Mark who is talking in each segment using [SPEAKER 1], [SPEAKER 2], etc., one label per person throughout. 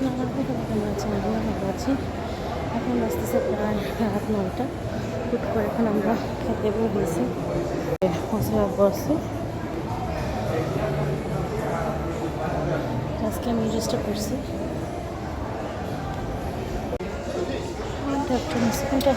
[SPEAKER 1] আসসালামু আলাইকুম, কেমন আছেন? আমরা ভালো আছি। এখন বাজতেছে প্রায় রাত 9টা। হুট করে এখন আমরা খেতে বসেছি, মশলা বসে। আজকে আমি রেজিস্টার করছি কোনটা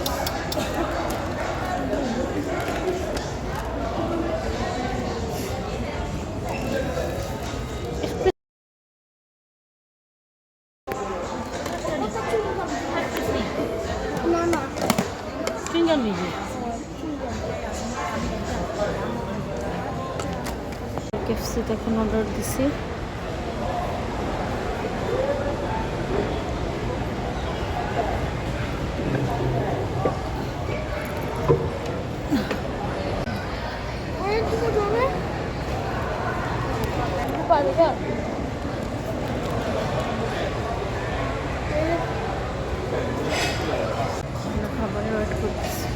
[SPEAKER 1] তিনজন নিজে কেএফসিতে এখন অর্ডার দিছি। খাবারের ওয়েট করতেছি,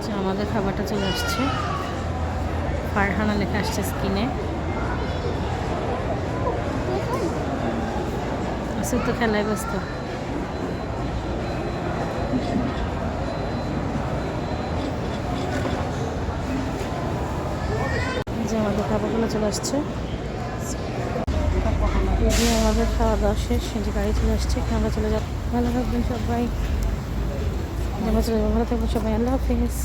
[SPEAKER 1] যে আমাদের খাবারটা চলে আসছে। ফারহানা লেখা আসছে স্কিনে। আসলে তো খেলায় ব্যস্ত। যে আমাদের খাবারগুলো চলে আসছে। যে আমাদের খাওয়া দাওয়া শেষ, যে গাড়ি চলে আসছে, আমরা চলে যাব। ভালো থাকবেন সবাই, আমরা চলে যাবো। ভালো থাকবেন সবাই, আল্লাহ হাফিজ।